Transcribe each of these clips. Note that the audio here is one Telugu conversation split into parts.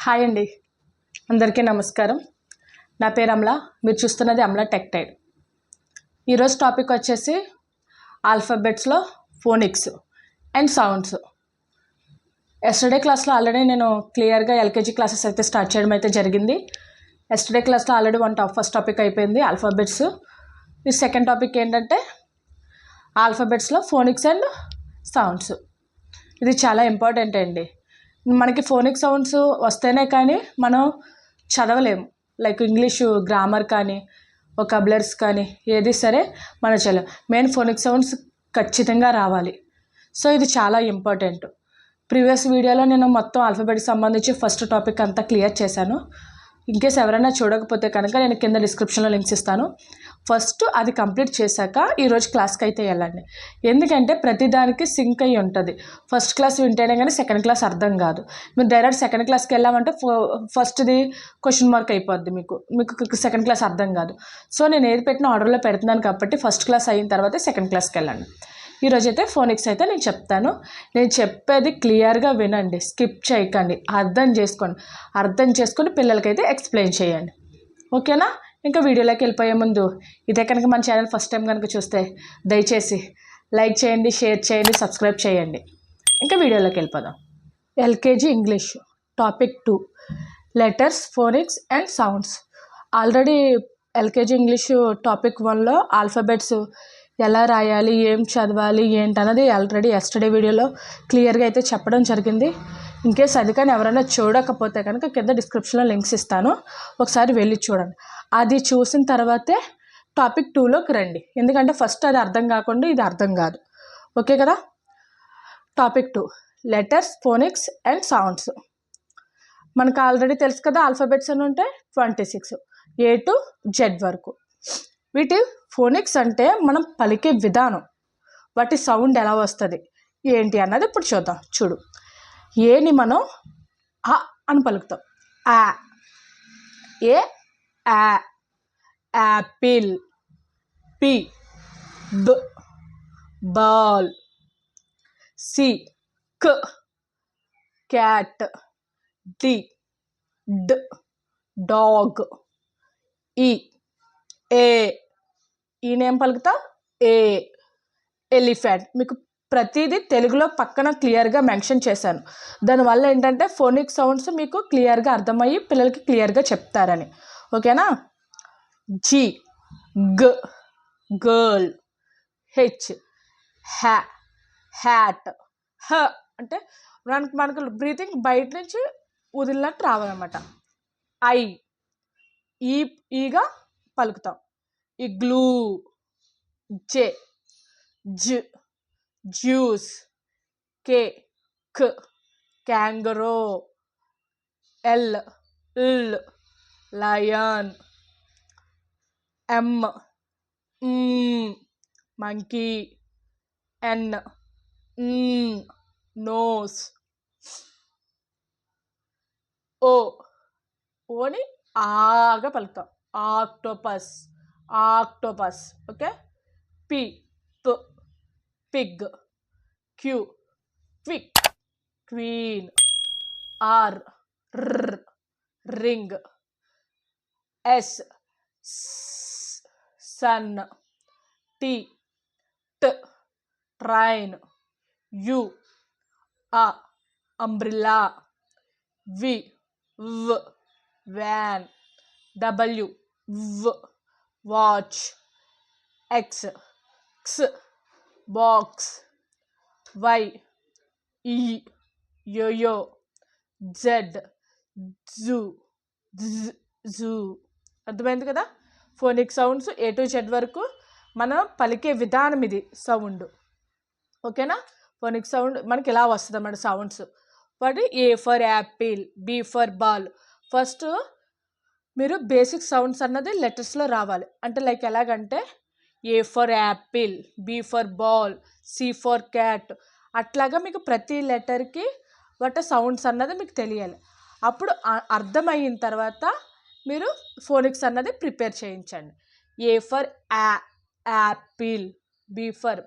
హాయ్ అండి, అందరికీ నమస్కారం. నా పేరు అమల. మీరు చూస్తున్నది అమల టెక్ టైడ్. ఈరోజు టాపిక్ వచ్చేసి ఆల్ఫాబెట్స్లో ఫోనిక్స్ అండ్ సౌండ్స్. ఎస్టర్డే క్లాస్లో ఆల్రెడీ నేను క్లియర్గా ఎల్కేజీ క్లాసెస్ అయితే స్టార్ట్ చేయడం అయితే జరిగింది. ఎస్టర్డే క్లాస్లో ఆల్రెడీ ఫస్ట్ టాపిక్ అయిపోయింది ఆల్ఫాబెట్స్. ఈ సెకండ్ టాపిక్ ఏంటంటే ఆల్ఫాబెట్స్లో ఫోనిక్స్ అండ్ సౌండ్స్. ఇది చాలా ఇంపార్టెంట్ అండి. మనకి ఫోనిక్ సౌండ్స్ వస్తేనే కానీ మనం చదవలేము. లైక్ ఇంగ్లీషు గ్రామర్ కానీ వొకాబులరీస్ కానీ ఏది సరే మనం చదవలేము. మెయిన్ ఫోనిక్ సౌండ్స్ ఖచ్చితంగా రావాలి. సో ఇది చాలా ఇంపార్టెంట్. ప్రీవియస్ వీడియోలో నేను మొత్తం ఆల్ఫాబెట్కి సంబంధించి ఫస్ట్ టాపిక్ అంతా క్లియర్ చేశాను. ఇన్కేస్ ఎవరైనా చూడకపోతే కనుక నేను కింద డిస్క్రిప్షన్లో లింక్స్ ఇస్తాను. ఫస్ట్ అది కంప్లీట్ చేశాక ఈరోజు క్లాస్కి అయితే వెళ్ళండి. ఎందుకంటే ప్రతిదానికి సింక్ అయ్యి ఉంటుంది. ఫస్ట్ క్లాస్ వింటేనే కానీ సెకండ్ క్లాస్ అర్థం కాదు. మీరు డైరెక్ట్ సెకండ్ క్లాస్కి వెళ్ళామంటే ఫస్ట్ది క్వశ్చన్ మార్క్ అయిపోద్ది. మీకు సెకండ్ క్లాస్ అర్థం కాదు. సో నేను ఏది పెట్టిన ఆర్డర్లో పెడుతున్నాను కాబట్టి ఫస్ట్ క్లాస్ అయిన తర్వాత సెకండ్ క్లాస్కి వెళ్ళండి. ఈరోజు అయితే ఫోనిక్స్ అయితే నేను చెప్తాను. నేను చెప్పేది క్లియర్గా వినండి, స్కిప్ చేయకండి, అర్థం చేసుకొని పిల్లలకైతే ఎక్స్ప్లెయిన్ చేయండి. ఓకేనా? ఇంకా వీడియోలోకి వెళ్ళిపోయే ముందు ఇదే కనుక మన ఛానల్ ఫస్ట్ టైం కనుక చూస్తే దయచేసి లైక్ చేయండి, షేర్ చేయండి, సబ్స్క్రైబ్ చేయండి. ఇంకా వీడియోలోకి వెళ్ళిపోదాం. LKG English topic 2 letters, phonics and sounds. Already LKG English topic 1లో ఆల్ఫాబెట్స్ ఎలా రాయాలి, ఏం చదవాలి ఏంటన్నది ఆల్రెడీ ఎస్టర్డే వీడియోలో క్లియర్గా అయితే చెప్పడం జరిగింది. ఇన్కేస్ అది కానీ ఎవరైనా చూడకపోతే కనుక కింద డిస్క్రిప్షన్లో లింక్స్ ఇస్తాను, ఒకసారి వెళ్ళి చూడండి. అది చూసిన తర్వాతే టాపిక్ 2లోకి రండి. ఎందుకంటే ఫస్ట్ అది అర్థం కాకుండా ఇది అర్థం కాదు. ఓకే కదా? Topic 2 letters, phonics and sounds. మనకు ఆల్రెడీ తెలుసు కదా, ఆల్ఫాబెట్స్ అని ఉంటే 26 A to Z వరకు. వీటి ఫోనిక్స్ అంటే మనం పలికే విధానం, వాటి సౌండ్ ఎలా వస్తుంది ఏంటి అన్నది ఇప్పుడు చూద్దాం. చూడు, ఏని మనం ఆ అని పలుకుతాం. ఆ, ఏ ఆ, యాపిల్. పి బ బాల్. సి క్ క్యాట్. డి డ్ డాగ్. ఈ ఏ ఈయనేం పలుకుతా ఏ ఎలిఫెంట్. మీకు ప్రతిదీ తెలుగులో పక్కన క్లియర్గా మెన్షన్ చేశాను. దానివల్ల ఏంటంటే ఫోనిక్ సౌండ్స్ మీకు క్లియర్గా అర్థమయ్యి పిల్లలకి క్లియర్గా చెప్తారని. ఓకేనా? జి గ గర్ల్. హెచ్ హ్యా హ్యాట్. హ అంటే మనకు బ్రీతింగ్ బయట నుంచి వదిలినట్టు రావాలన్నమాట. ఐ ఈగా పలుకుతాం. ఇగ్లూ. జే జ జ్యూస్. కే క్ క్యాంగరో. ఎల్ ల్ lion. M monkey. N nose. ఓని ఆగా పలుకుతాం. Octopus. Okay. P pig. Q quick queen. R ring. S sun. T train. U umbrella. V van. W watch. X box. Y yoyo. Z zoo. అర్థమైంది కదా? Phonic sounds A to Z వరకు మనం పలికే విధానం ఇది సౌండ్. ఓకేనా? ఫోనిక్ సౌండ్ మనకి ఇలా వస్తుంది అన్నమాట సౌండ్స్. వాటి A for apple, B for ball. First మీరు బేసిక్ సౌండ్స్ అన్నది లెటర్స్లో రావాలి. అంటే లైక్ ఎలాగంటే A for apple, B for ball, C for cat. అట్లాగా మీకు ప్రతి లెటర్కి వాటి సౌండ్స్ అన్నది మీకు తెలియాలి. అప్పుడు అర్థమయిన తర్వాత మీరు ఫోనిక్స్ అన్నది ప్రిపేర్ చేయించండి. A for apple, B for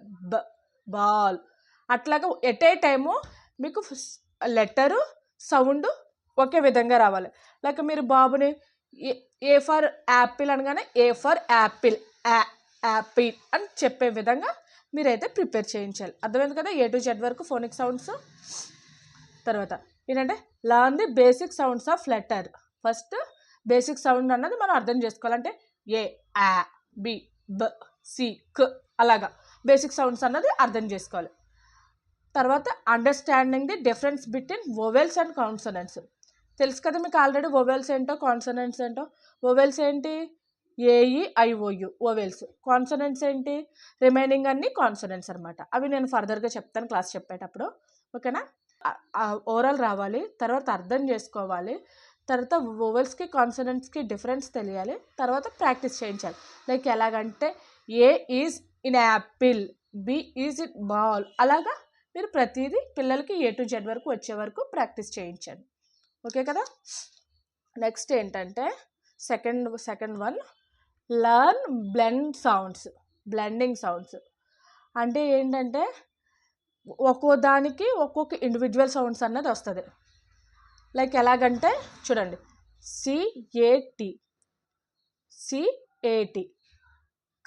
ball. అట్లాగా ఎట్ ఏ టైము మీకు లెటరు సౌండ్ ఒకే విధంగా రావాలి. లైక్ మీరు బాబుని ఏ ఫర్ యాపిల్ అనగానే ఏ ఫర్ యాపిల్ యాపిల్ అని చెప్పే విధంగా మీరైతే ప్రిపేర్ చేయించాలి. అర్థమైంది కదా, A to Z వరకు ఫోనిక్ సౌండ్స్. తర్వాత ఏంటంటే learn the basic sounds of letter. First basic sound అన్నది మనం అర్థం చేసుకోవాలంటే ఏ, ఆ, బి, బ, సి, క్ అలాగా బేసిక్ సౌండ్స్ అన్నది అర్థం చేసుకోవాలి. తర్వాత understanding the difference between vowels and consonants. తెలుసు కదా మీకు ఆల్రెడీ వొవెల్స్ ఏంటో కాన్సనెంట్స్ ఏంటో. వొవెల్స్ ఏంటి? AE IOU vowels. కాన్సనెంట్స్ ఏంటి? రిమైనింగ్ అన్ని కాన్సనెంట్స్ అనమాట. అవి నేను ఫర్దర్గా చెప్తాను క్లాస్ చెప్పేటప్పుడు. ఓకేనా? ఓరల్ రావాలి, తర్వాత అర్థం చేసుకోవాలి, తర్వాత వొవెల్స్కి కాన్సనెంట్స్కి డిఫరెన్స్ తెలియాలి, తర్వాత ప్రాక్టీస్ చేయించాలి. లైక్ ఎలాగంటే A is in apple, B is in ball, అలాగా మీరు ప్రతిదీ పిల్లలకి A to Z వరకు వచ్చే వరకు ప్రాక్టీస్ చేయించండి. ఓకే కదా? నెక్స్ట్ ఏంటంటే second one learn blend sounds. Blending sounds అంటే ఏంటంటే ఒక్కో దానికి ఒక్కొక్క ఇండివిజువల్ సౌండ్స్ అన్నది వస్తుంది. లైక్ ఎలాగంటే చూడండి, సిఏటి, సిఏటి,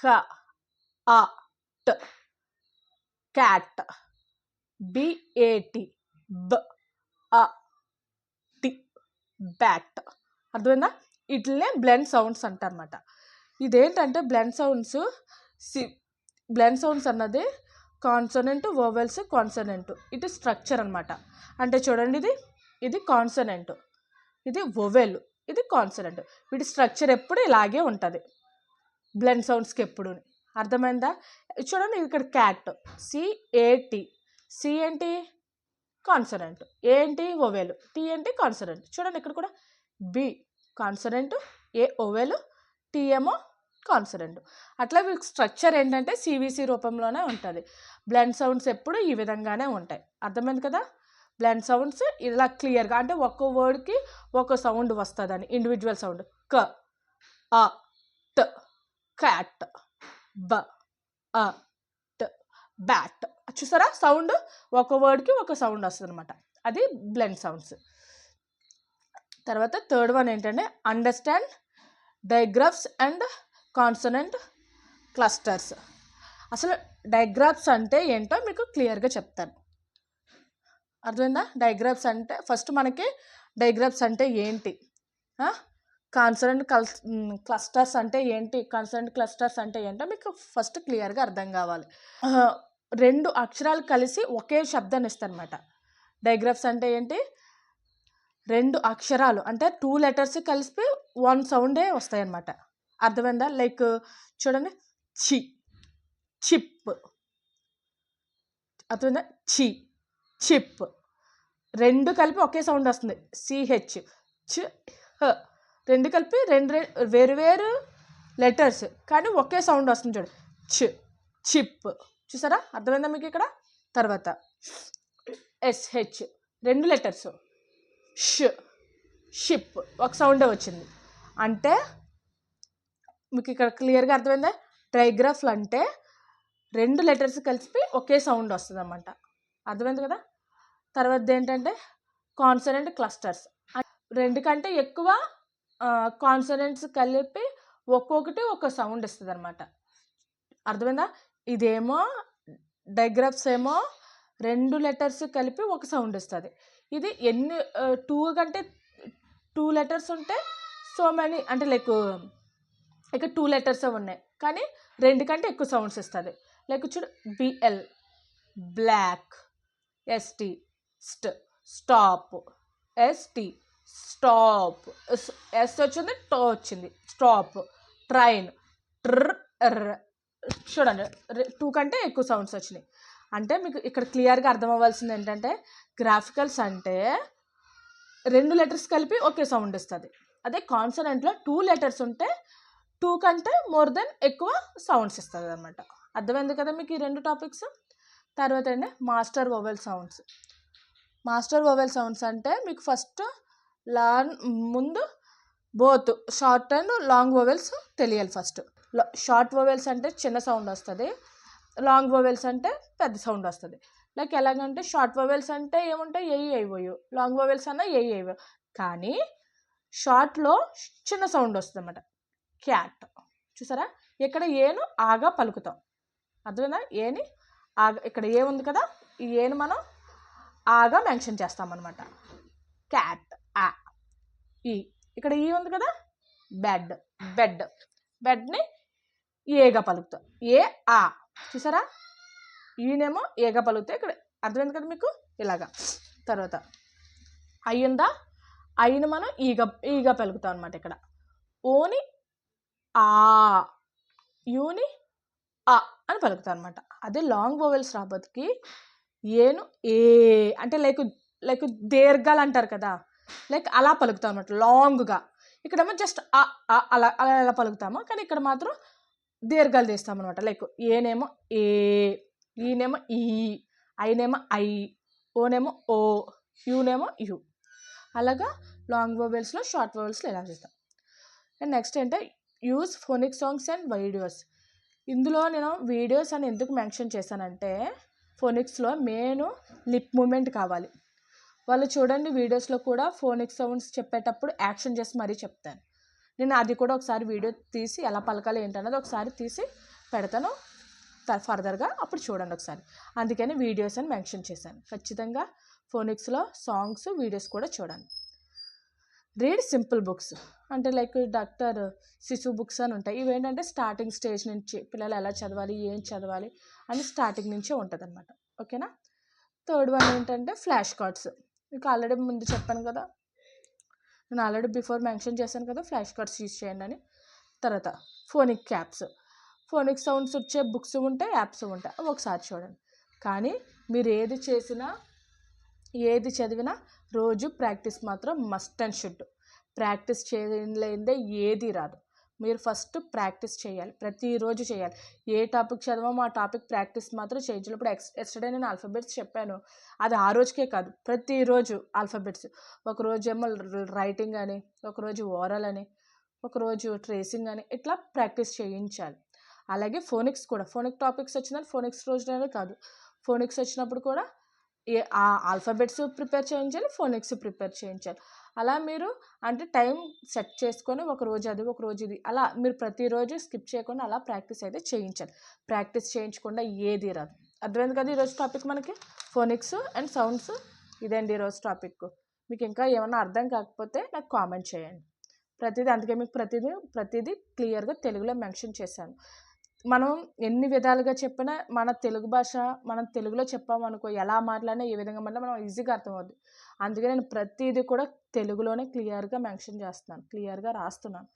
క, ఆ, ట్, క్యాట్, బిఏటి, బ, ఆ, టి, బ్యాట్. అర్థమైందా? ఇట్లనే బ్లెండ్ సౌండ్స్ అంటారన్నమాట. ఇదేంటంటే బ్లెండ్ సౌండ్స్ అన్నది కాన్సనెంట్, వొవెల్స్, కాన్సనెంట్, ఇది స్ట్రక్చర్ అనమాట. అంటే చూడండి, ఇది కాన్సనెంట్, ఇది వొవెల్, ఇది కాన్సనెంట్. వీటి స్ట్రక్చర్ ఎప్పుడు ఇలాగే ఉంటుంది బ్లెండ్ సౌండ్స్కి ఎప్పుడు. అర్థమైందా? చూడండి ఇక్కడ క్యాట్, సిఏటి, సి ఏంటి? కాన్సనెంట్, ఏ ఏంటి? వొవెల్, టీ ఏంటి? కాన్సనెంట్. చూడండి ఇక్కడ కూడా బి కాన్సనెంట్, ఏ వొవెల్, టీ ఏమో కాన్సనెంట్. అట్లా వీళ్ళకి స్ట్రక్చర్ ఏంటంటే సివిసి రూపంలోనే ఉంటుంది. బ్లెండ్ సౌండ్స్ ఎప్పుడు ఈ విధంగానే ఉంటాయి. అర్థమైంది కదా? బ్లెండ్ సౌండ్స్ ఇలా క్లియర్గా, అంటే ఒక్కో వర్డ్కి ఒక్కో సౌండ్ వస్తుందని ఇండివిజువల్ సౌండ్. క, ఆ, ట్, క్యాట్, బ, ఆ, ట్, బ్యాట్. చూసారా? సౌండ్ ఒక వర్డ్కి ఒక సౌండ్ వస్తుంది అనమాట. అది బ్లెండ్ సౌండ్స్. తర్వాత థర్డ్ వన్ ఏంటంటే understand diagraphs and consonant clusters. అసలు డయాగ్రాఫ్స్ అంటే ఏంటో మీకు క్లియర్గా చెప్తాను. అర్థమైందా? డయాగ్రాఫ్స్ అంటే ఫస్ట్ మనకి డయాగ్రాఫ్స్ అంటే ఏంటి, కాన్సనెంట్ క్లస్టర్స్ అంటే ఏంటి, కాన్సనెంట్ క్లస్టర్స్ అంటే ఏంటో మీకు ఫస్ట్ క్లియర్గా అర్థం కావాలి. 2 అక్షరాలు కలిసి ఒకే శబ్దాన్ని ఇస్తారనమాట. డయాగ్రాఫ్స్ అంటే ఏంటి? 2 అక్షరాలు అంటే 2 లెటర్స్ కలిసి 1 సౌండే వస్తాయి అన్నమాట. అర్థమైందా? లైక్ చూడండి, చి, చిప్. అర్థమైందా? చి, చిప్. 2 కలిపి ఒకే సౌండ్ వస్తుంది. సిహెచ్, చ్, హ. 2 కలిపి వేరు వేరు లెటర్స్ కానీ ఒకే సౌండ్ వస్తుంది. చూడండి, చ్, చిప్. చూసారా? అర్థమైందా మీకు ఇక్కడ? తర్వాత ఎస్హెచ్, 2 లెటర్స్, ష్, షిప్, ఒక సౌండే వచ్చింది. అంటే మీకు ఇక్కడ క్లియర్గా అర్థమైందా? డయాగ్రాఫ్లు అంటే 2 లెటర్స్ కలిపి ఒకే సౌండ్ వస్తుంది అన్నమాట. అర్థమైంది కదా? తర్వాత ఏంటంటే కాన్సనెంట్ క్లస్టర్స్. 2 కంటే ఎక్కువ కాన్సనెంట్స్ కలిపి ఒక్కొక్కటి ఒక సౌండ్ ఇస్తుంది అనమాట. అర్థమైందా? ఇదేమో డయాగ్రాఫ్స్ ఏమో 2 లెటర్స్ కలిపి ఒక సౌండ్ ఇస్తుంది. ఇది 2 కంటే 2 లెటర్స్ ఉంటే సో మెనీ, అంటే లైక్ ఇక 2 లెటర్స్ ఉన్నాయి కానీ 2 కంటే ఎక్కువ సౌండ్స్ ఇస్తుంది. లైక్ చూడు, BL, black, ST, stop, ST, stop, S వచ్చింది, టో వచ్చింది, స్టాప్, ట్రైన్, ట్ర్, చూడండి 2 కంటే ఎక్కువ సౌండ్స్ వచ్చినాయి. అంటే మీకు ఇక్కడ క్లియర్గా అర్థం అవ్వాల్సింది ఏంటంటే గ్రాఫికల్స్ అంటే 2 లెటర్స్ కలిపి ఒకే సౌండ్ ఇస్తుంది. అదే కాన్సనెంట్లో 2 లెటర్స్ ఉంటే 2 కంటే మోర్ దెన్ ఎక్కువ సౌండ్స్ ఇస్తుంది అనమాట. అర్థమైంది కదా మీకు ఈ 2 టాపిక్స్? తర్వాత అండి master vowel sounds. Master vowel sounds అంటే మీకు ఫస్ట్ ముందు both short and long vowels తెలియాలి. ఫస్ట్ షార్ట్ వొవెల్స్ అంటే చిన్న సౌండ్ వస్తుంది, లాంగ్ వొవెల్స్ అంటే పెద్ద సౌండ్ వస్తుంది. లైక్ ఎలాగంటే షార్ట్ వొవెల్స్ అంటే ఏముంటాయి? AE IOU. లాంగ్ వొవెల్స్ అన్న ఏఈ ఐఓ. కానీ షార్ట్లో చిన్న సౌండ్ వస్తుంది అన్నమాట. క్యాట్ చూసారా, ఇక్కడ ఏను ఆగా పలుకుతాం. అర్థమైందా? ఏని ఆగా, ఇక్కడ ఏ ఉంది కదా, ఈ ఏను మనం ఆగా మెన్షన్ చేస్తామన్నమాట. క్యాట్ ఆ. ఈ ఇక్కడ ఈ ఉంది కదా, బెడ్ బెడ్, బెడ్ని ఏగా పలుకుతాం. ఏ ఆ. చూసారా, ఈనేమో ఏగా పలుకుతాయి. ఇక్కడ అర్థమైంది కదా మీకు, ఇలాగా. తర్వాత అయ్యిందా, అయిన మనం ఈగా పలుకుతాం అనమాట. ఇక్కడ ఓని ఆ, యూని ఆ అని పలుకుతాం అనమాట. అదే లాంగ్ వోవెల్స్ రాబోతుకి ఏను ఏ అంటే లైక్ దీర్ఘాలు అంటారు కదా, లైక్ అలా పలుకుతాం అనమాట, లాంగ్గా. ఇక్కడేమో జస్ట్ అలా అలా ఎలా పలుకుతామో, కానీ ఇక్కడ మాత్రం దీర్ఘాలు తీస్తాం అనమాట. లైక్ ఏనేమో ఏ, ఈనేమో ఈ, ఐనేమో ఐ, ఓనేమో ఓ, యూనేమో యు. అలాగా లాంగ్ వోవెల్స్లో, షార్ట్ వోవెల్స్లో ఎలా చేస్తాం. అండ్ నెక్స్ట్ అంటే use phonic songs and videos. ఇందులో నేను వీడియోస్ అని ఎందుకు మెన్షన్ చేశానంటే, ఫోనిక్స్లో మెయిన్ లిప్ మూమెంట్ కావాలి. వాళ్ళు చూడండి వీడియోస్లో కూడా ఫోనిక్ సౌండ్స్ చెప్పేటప్పుడు యాక్షన్ చేసి మరీ చెప్తాను. నేను అది కూడా ఒకసారి వీడియో తీసి ఎలా పలకాలి ఏంటన్నది ఒకసారి తీసి పెడతాను ఫర్దర్గా, అప్పుడు చూడండి ఒకసారి. అందుకని వీడియోస్ అని మెన్షన్ చేశాను. ఖచ్చితంగా ఫోనిక్స్లో సాంగ్స్, వీడియోస్ కూడా చూడండి. రీడ్ సింపుల్ బుక్స్ అంటే లైక్ డాక్టర్ శిశు బుక్స్ అని ఉంటాయి. ఇవేంటంటే స్టార్టింగ్ స్టేజ్ నుంచి పిల్లలు ఎలా చదవాలి, ఏం చదవాలి అని స్టార్టింగ్ నుంచే ఉంటుంది అనమాట. ఓకేనా. థర్డ్ వన్ ఏంటంటే ఫ్లాష్ కార్డ్స్. మీకు ఆల్రెడీ ముందు చెప్పాను కదా, నేను ఆల్రెడీ బిఫోర్ మెన్షన్ చేశాను కదా, ఫ్లాష్ కార్డ్స్ యూజ్ చేయండి అని. తర్వాత ఫోనిక్ యాప్స్, ఫోనిక్ సౌండ్స్ వచ్చే బుక్స్ ఉంటాయి, యాప్స్ ఉంటాయి, అవి ఒకసారి చూడండి. కానీ మీరు ఏది చేసినా, ఏది చదివినా రోజు ప్రాక్టీస్ మాత్రం మస్ట్ అండ్ షుడ్. ప్రాక్టీస్ చేయలేదే ఏది రాదు. మీరు ఫస్ట్ ప్రాక్టీస్ చేయాలి, ప్రతిరోజు చేయాలి. ఏ టాపిక్ చదవామో ఆ టాపిక్ ప్రాక్టీస్ మాత్రం చేయించాలి. ఇప్పుడు ఎస్టర్డే నేను ఆల్ఫాబెట్స్ చెప్పాను, అది ఆ రోజుకే కాదు, ప్రతిరోజు ఆల్ఫాబెట్స్. ఒకరోజు ఏమో రైటింగ్ అని, ఒకరోజు ఓరల్ అని, ఒకరోజు ట్రేసింగ్ అని, ఇట్లా ప్రాక్టీస్ చేయించాలి. అలాగే ఫోనిక్స్ కూడా, ఫోనిక్ టాపిక్స్ వచ్చిందని ఫోనిక్స్ రోజునే కాదు, ఫోనిక్స్ వచ్చినప్పుడు కూడా ఆ ఆల్ఫాబెట్స్ ప్రిపేర్ చేయించాలి, ఫోనిక్స్ ప్రిపేర్ చేయించాలి. అలా మీరు అంటే టైం సెట్ చేసుకొని ఒకరోజు అది, ఒకరోజు ఇది, అలా మీరు ప్రతిరోజు స్కిప్ చేయకుండా అలా ప్రాక్టీస్ అయితే చేయించాలి. ప్రాక్టీస్ చేయించకుండా ఏది రాదు. అర్థమైంది కదా ఈరోజు టాపిక్ మనకి, ఫోనిక్స్ అండ్ సౌండ్స్. ఇదండి ఈరోజు టాపిక్. మీకు ఇంకా ఏమన్నా అర్థం కాకపోతే నాకు కామెంట్ చేయండి. అందుకే మీకు ప్రతిదీ క్లియర్గా తెలుగులో మెన్షన్ చేశాను. మనం ఎన్ని విధాలుగా చెప్పినా మన తెలుగు భాష, మనం తెలుగులో చెప్పామనుకో, ఎలా మాట్లాడినా ఏ విధంగా మాట్లాడినా మనం ఈజీగా అర్థమవుద్ది. అందుకే నేను ప్రతిదీ కూడా తెలుగులోనే క్లియర్గా మెన్షన్ చేస్తున్నాను, క్లియర్గా రాస్తున్నాను.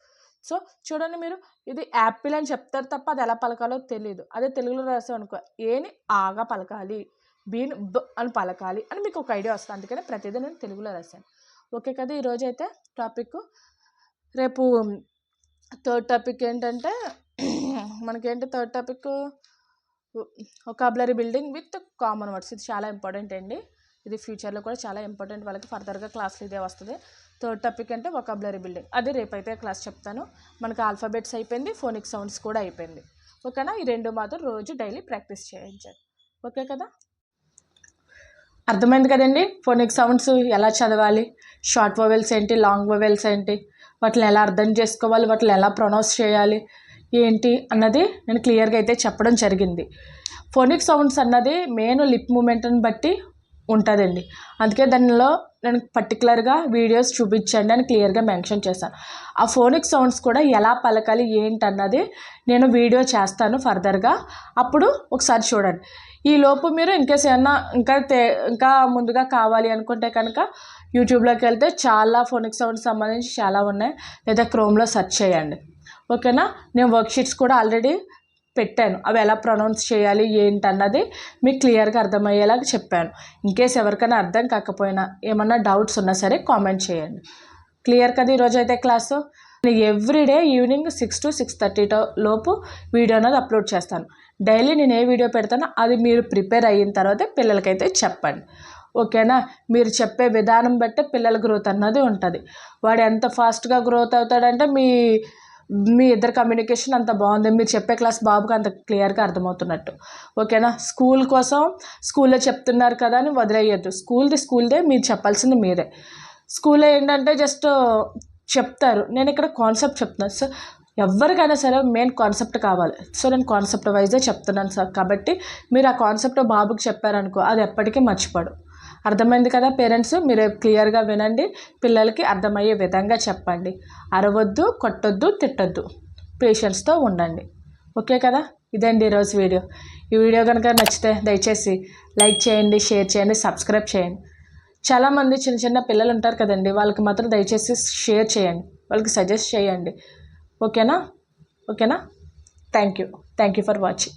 సో చూడండి, మీరు ఇది యాపిల్ అని చెప్తారు తప్ప అది ఎలా పలకాలో తెలియదు. అదే తెలుగులో రాసాం అనుకో, ఏని ఆగా పలకాలి, బీని బ్ అని పలకాలి అని మీకు ఒక ఐడియా వస్తుంది. అందుకని ప్రతిదీ నేను తెలుగులో రాశాను. ఓకే కదా. ఈరోజు అయితే టాపిక్. రేపు థర్డ్ టాపిక్ ఏంటంటే మనకేంటి third topic, vocabulary building with common words. ఇది చాలా ఇంపార్టెంట్ అండి. ఇది ఫ్యూచర్లో కూడా చాలా ఇంపార్టెంట్, వాళ్ళకి ఫర్దర్గా క్లాస్లో ఇదే వస్తుంది. థర్డ్ టాపిక్ అంటే వొకాబులరీ బిల్డింగ్. అది రేపైతే క్లాస్ చెప్తాను. మనకు ఆల్ఫాబెట్స్ అయిపోయింది, ఫోనిక్ సౌండ్స్ కూడా అయిపోయింది. ఓకేనా. ఈ రెండు మాత్రం రోజు డైలీ ప్రాక్టీస్ చేయించాలి. ఓకే కదా. అర్థమైంది కదండి. ఫోనిక్ సౌండ్స్ ఎలా చదవాలి, షార్ట్ వొవెల్స్ ఏంటి, లాంగ్ వొవెల్స్ ఏంటి, వాటిని ఎలా అర్థం చేసుకోవాలి, వాటిని ఎలా ప్రొనౌన్స్ చేయాలి ఏంటి అన్నది నేను క్లియర్గా అయితే చెప్పడం జరిగింది. ఫోనిక్ సౌండ్స్ అన్నది మెయిన్ లిప్ మూమెంట్ని బట్టి ఉంటుందండి. అందుకే దానిలో నేను పర్టికులర్గా వీడియోస్ చూపించండి అని క్లియర్గా మెన్షన్ చేశాను. ఆ ఫోనిక్ సౌండ్స్ కూడా ఎలా పలకాలి ఏంటన్నది నేను వీడియో చేస్తాను ఫర్దర్గా, అప్పుడు ఒకసారి చూడండి. ఈలోపు మీరు ఇంకేస్ ఏమన్నా ఇంకా ముందుగా కావాలి అనుకుంటే కనుక యూట్యూబ్లోకి వెళ్తే చాలా ఫోనిక్ సౌండ్స్ సంబంధించి చాలా ఉన్నాయి, లేదా క్రోమ్లో సెర్చ్ చేయండి. ఓకేనా. నేను వర్క్షీట్స్ కూడా ఆల్రెడీ పెట్టాను, అవి ఎలా ప్రొనౌన్స్ చేయాలి ఏంటన్నది మీకు క్లియర్గా అర్థమయ్యేలాగా చెప్పాను. ఇన్కేస్ ఎవరికైనా అర్థం కాకపోయినా ఏమన్నా డౌట్స్ ఉన్నా సరే కామెంట్ చేయండి. క్లియర్ కదా. ఈరోజు అయితే క్లాసు నేను ఎవ్రీడే ఈవినింగ్ 6 to 6:30 లోపు వీడియో అనేది అప్లోడ్ చేస్తాను. డైలీ నేను ఏ వీడియో పెడతానో అది మీరు ప్రిపేర్ అయిన తర్వాత పిల్లలకైతే చెప్పండి. ఓకేనా. మీరు చెప్పే విధానం బట్టే పిల్లల గ్రోత్ అన్నది ఉంటుంది. వాడు ఎంత ఫాస్ట్గా గ్రోత్ అవుతాడంటే మీ ఇద్దరు కమ్యూనికేషన్ అంత బాగుంది, మీరు చెప్పే క్లాస్ బాబుకి అంత క్లియర్గా అర్థమవుతున్నట్టు. ఓకేనా. స్కూల్ కోసం స్కూల్లో చెప్తున్నారు కదా అని వదిలేయద్దు. స్కూల్దే మీరు చెప్పాల్సింది మీరే. స్కూల్లో ఏంటంటే జస్ట్ చెప్తారు, నేను ఇక్కడ కాన్సెప్ట్ చెప్తున్నాను. సో ఎవరికైనా సరే మెయిన్ కాన్సెప్ట్ కావాలి. సో నేను కాన్సెప్ట్ వైజే చెప్తున్నాను సార్. కాబట్టి మీరు ఆ కాన్సెప్ట్ బాబుకి చెప్పారనుకో, అది ఎప్పటికీ మర్చిపోడు. అర్థమైంది కదా పేరెంట్స్? మీరు క్లియర్గా వినండి, పిల్లలకి అర్థమయ్యే విధంగా చెప్పండి. అరవద్దు, కొట్టొద్దు, తిట్టొద్దు, పేషెన్స్తో ఉండండి. ఓకే కదా? ఇదండి ఈరోజు వీడియో. ఈ వీడియో కనుక నచ్చితే దయచేసి లైక్ చేయండి, షేర్ చేయండి, సబ్స్క్రైబ్ చేయండి. చాలామంది చిన్న చిన్న పిల్లలు ఉంటారు కదండి, వాళ్ళకి మాత్రం దయచేసి షేర్ చేయండి, వాళ్ళకి సజెస్ట్ చేయండి. ఓకేనా? Thank you for watching.